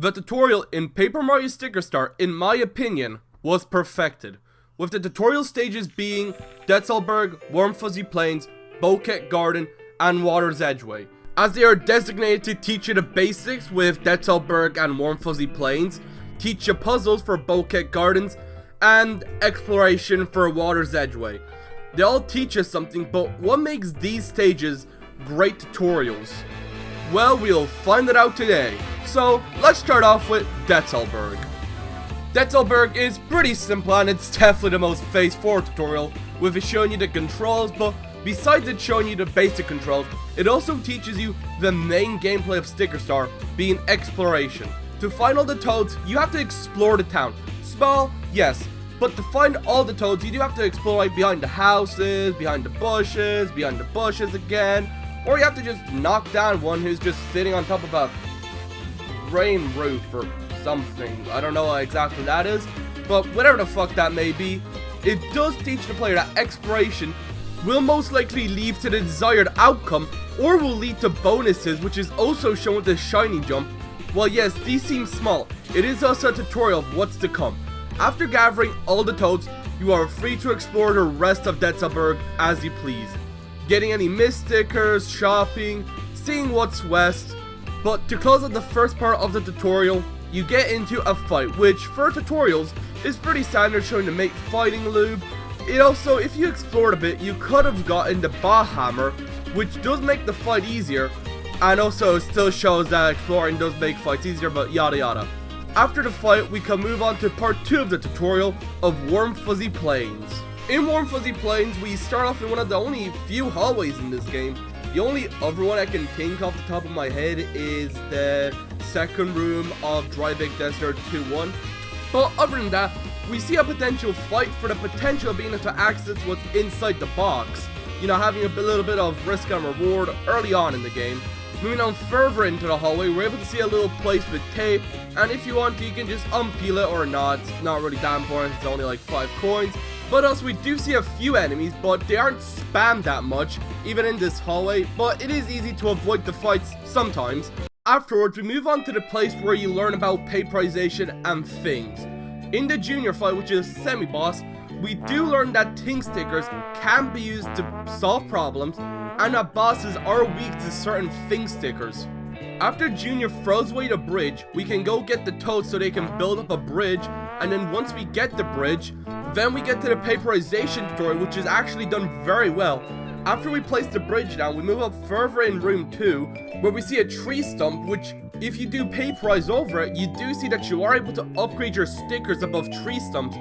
The tutorial in Paper Mario Sticker Star, in my opinion, was perfected, with the tutorial stages being Detzelberg, Warm Fuzzy Plains, Bouquet Garden, and Water's Edgeway, as they are designated to teach you the basics with Detzelberg and Warm Fuzzy Plains, teach you puzzles for Bouquet Gardens, and exploration for Water's Edgeway. They all teach us something, but what makes these stages great tutorials? Well, we'll find it out today. So, let's start off with Detzelberg. Detzelberg is pretty simple and it's definitely the most phase 4 tutorial, with it showing you the controls, but besides it showing you the basic controls, it also teaches you the main gameplay of Sticker Star, being exploration. To find all the toads, you have to explore the town. Small, yes, but to find all the toads, you do have to explore like behind the houses, behind the bushes again, or you have to just knock down one who's just sitting on top of a rain roof or something. I don't know what exactly that is, but whatever the fuck that may be, it does teach the player that exploration will most likely lead to the desired outcome, or will lead to bonuses, which is also shown with the shiny jump. While yes, these seem small, it is also a tutorial of what's to come. After gathering all the toads, you are free to explore the rest of Detzelberg as you please, getting any mist stickers, shopping, seeing what's west. But to close out the first part of the tutorial, you get into a fight, which for tutorials is pretty standard, showing to make fighting lube. It also, if you explored a bit, you could have gotten the Bah Hammer, which does make the fight easier, and also still shows that exploring does make fights easier, but yada yada. After the fight, we can move on to part 2 of the tutorial of Warm Fuzzy Plains. In Warm Fuzzy Plains, we start off in one of the only few hallways in this game. The only other one I can think off the top of my head is the second room of Dry Big Desert 2-1. But other than that, we see a potential fight for the potential of being able to access what's inside the box. You know, having a little bit of risk and reward early on in the game. Moving on further into the hallway, we're able to see a little place with tape, and if you want to, you can just unpeel it or not. It's not really that important, it's only like 5 coins. But also, we do see a few enemies, but they aren't spammed that much, even in this hallway, but it is easy to avoid the fights sometimes. Afterwards, we move on to the place where you learn about paperization and things. In the junior fight, which is semi-boss, we do learn that ting stickers can be used to solve problems, and that bosses are weak to certain thing stickers. After Junior throws away the bridge, we can go get the toads so they can build up a bridge, and then once we get the bridge, then we get to the paperization tutorial, which is actually done very well. After we place the bridge down, we move up further in room 2, where we see a tree stump, which if you do paperize over it, you do see that you are able to upgrade your stickers above tree stumps.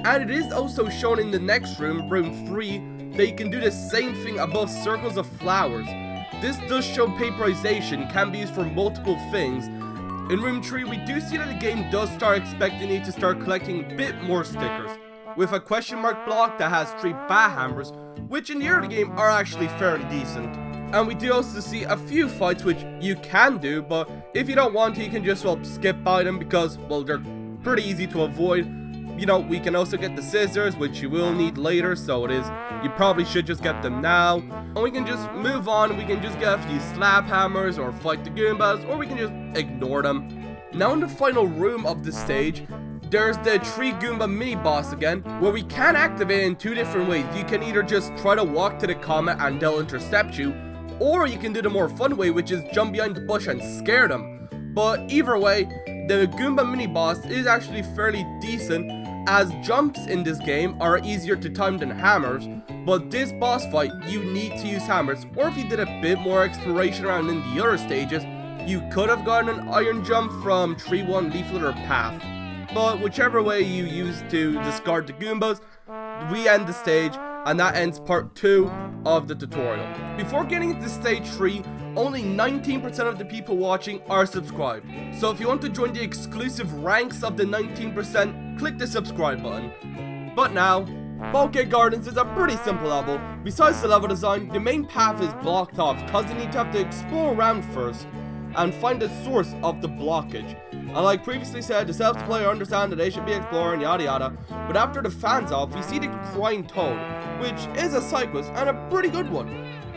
And it is also shown in the next room, room 3, that you can do the same thing above circles of flowers. This does show paperization can be used for multiple things. In room 3, we do see that the game does start expecting you to start collecting a bit more stickers, with a question mark block that has 3 Bah Hammers, which in the early game are actually fairly decent. And we do also see a few fights which you can do, but if you don't want to, you can just skip by them because, well, they're pretty easy to avoid. You know, we can also get the scissors, which you will need later, so you probably should just get them now. And we can just move on, we can just get a few slap hammers or fight the Goombas, or we can just ignore them. Now in the final room of the stage, there's the Tree Goomba mini boss again, where we can activate it in 2 different ways. You can either just try to walk to the comet and they'll intercept you, or you can do the more fun way, which is jump behind the bush and scare them. But either way, the Goomba mini boss is actually fairly decent, as jumps in this game are easier to time than hammers, but this boss fight you need to use hammers, or if you did a bit more exploration around in the other stages, you could have gotten an iron jump from Tree 1 Leaflet or Path. But whichever way you use to discard the Goombas, we end the stage, and that ends part 2 of the tutorial. Before getting into stage 3, only 19% of the people watching are subscribed. So if you want to join the exclusive ranks of the 19%, click the subscribe button. But now, Bouquet Gardens is a pretty simple level. Besides the level design, the main path is blocked off because you need to have to explore around first and find the source of the blockage. And like previously said, the self-player understand that they should be exploring, yada yada, but after the fans off, you see the crying toad, which is a side quest and a pretty good one.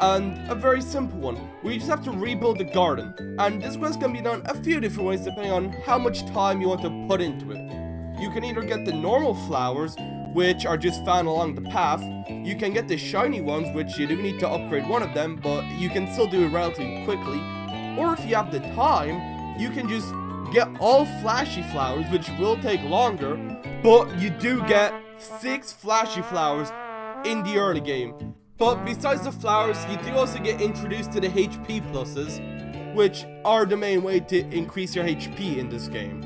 and a very simple one, where you just have to rebuild the garden. And this quest can be done a few different ways depending on how much time you want to put into it. You can either get the normal flowers, which are just found along the path. You can get the shiny ones, which you do need to upgrade one of them, but you can still do it relatively quickly. Or if you have the time, you can just get all flashy flowers, which will take longer, but you do get 6 flashy flowers in the early game. But besides the flowers, you do also get introduced to the HP pluses, which are the main way to increase your HP in this game.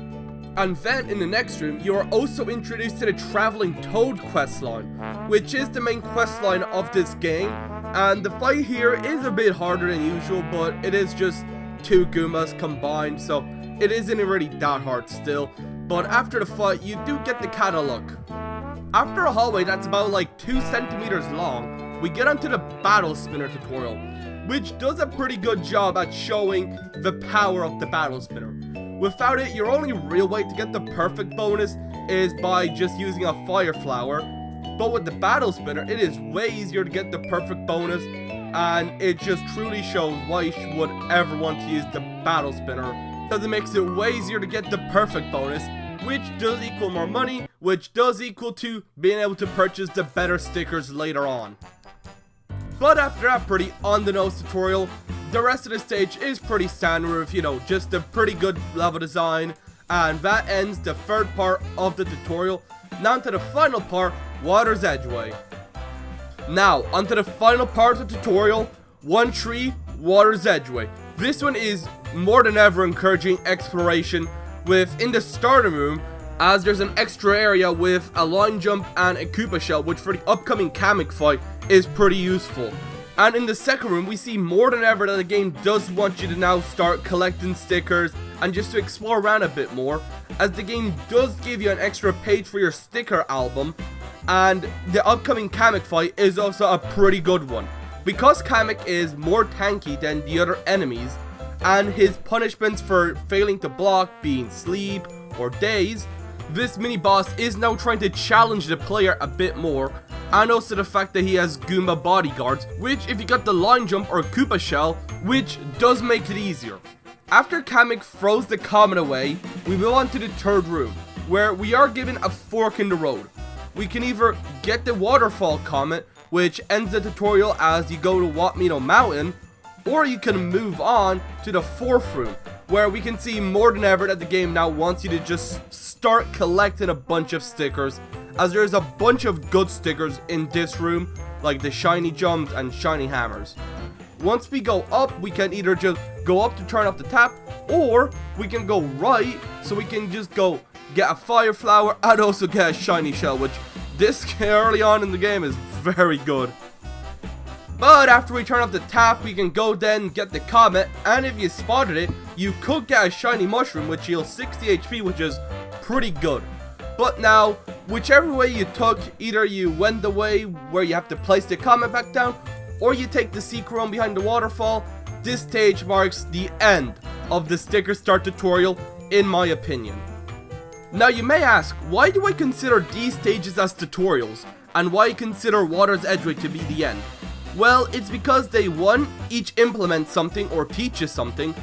And then in the next room, you are also introduced to the Traveling Toad questline, which is the main questline of this game. And the fight here is a bit harder than usual, but it is just 2 Goombas combined, so it isn't really that hard still. But after the fight, you do get the catalog. After a hallway that's about like 2 centimeters long, we get onto the Battle Spinner tutorial, which does a pretty good job at showing the power of the Battle Spinner. Without it, your only real way to get the perfect bonus is by just using a fire flower. But with the Battle Spinner, it is way easier to get the perfect bonus, and it just truly shows why you would ever want to use the Battle Spinner, because it makes it way easier to get the perfect bonus, which does equal more money, which does equal to being able to purchase the better stickers later on. But after that pretty on-the-nose tutorial, the rest of the stage is pretty standard with, just a pretty good level design. And that ends the third part of the tutorial. Now onto the final part, Water's Edgeway. Now, onto the final part of the tutorial, 1 tree, Water's Edgeway. This one is more than ever encouraging exploration within the starter room, as there's an extra area with a line jump and a Koopa shell, which for the upcoming Kamek fight is pretty useful. And in the second room, we see more than ever that the game does want you to now start collecting stickers and just to explore around a bit more, as the game does give you an extra page for your sticker album, and the upcoming Kamek fight is also a pretty good one. Because Kamek is more tanky than the other enemies, and his punishments for failing to block being sleep or daze, this mini boss is now trying to challenge the player a bit more, and also the fact that he has Goomba bodyguards, which if you got the line jump or Koopa shell, which does make it easier. After Kamek throws the comet away, we move on to the third room, where we are given a fork in the road. We can either get the waterfall comet, which ends the tutorial as you go to Wamino Mountain, or you can move on to the fourth room, where we can see more than ever that the game now wants you to just start collecting a bunch of stickers, as there's a bunch of good stickers in this room, like the shiny jumps and shiny hammers. Once we go up, we can either just go up to turn off the tap, or we can go right, so we can just go get a fire flower and also get a shiny shell, which this early on in the game is very good. But after we turn off the tap, we can go then get the comet, and if you spotted it, you could get a shiny mushroom which heals 60 HP, which is pretty good. But now, whichever way you took, either you went the way where you have to place the comet back down, or you take the secret room behind the waterfall, this stage marks the end of the sticker start tutorial, in my opinion. Now you may ask, why do I consider these stages as tutorials, and why consider Water's Edgeway to be the end? Well, it's because they, one, each implement something or teach you something,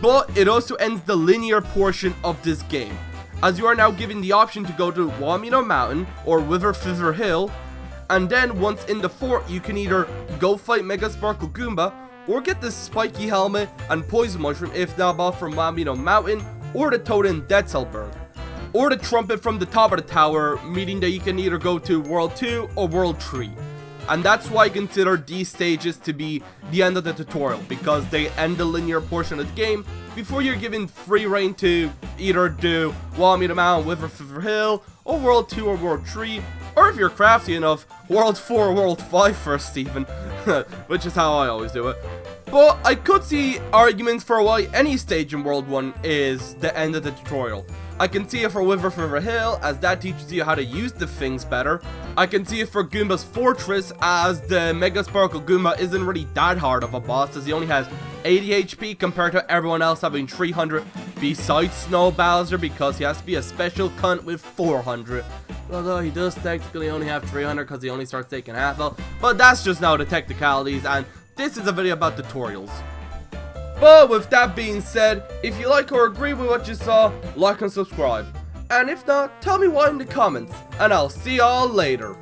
but it also ends the linear portion of this game, as you are now given the option to go to Wamino Mountain or Wiver Fiver Hill, and then once in the fort you can either go fight Mega Sparkle Goomba, or get the spiky helmet and poison mushroom if not bought from Wamino Mountain, or the toad in Detzelberg, or the trumpet from the top of the tower, meaning that you can either go to World 2 or World 3. And that's why I consider these stages to be the end of the tutorial, because they end the linear portion of the game before you're given free reign to either do Wamino Mountain, Wiver Fiver Hill, or World 2 or World 3, or if you're crafty enough, World 4 or World 5 first even, which is how I always do it. But I could see arguments for why any stage in World 1 is the end of the tutorial. I can see it for Wiver Fiver Hill, as that teaches you how to use the things better. I can see it for Goomba's Fortress, as the Mega Sparkle Goomba isn't really that hard of a boss, as he only has 80 HP compared to everyone else having 300, besides Snow Bowser, because he has to be a special cunt with 400. Although he does technically only have 300 because he only starts taking half health, but that's just now the technicalities, and this is a video about tutorials. But with that being said, if you like or agree with what you saw, like and subscribe. And if not, tell me why in the comments, and I'll see y'all later.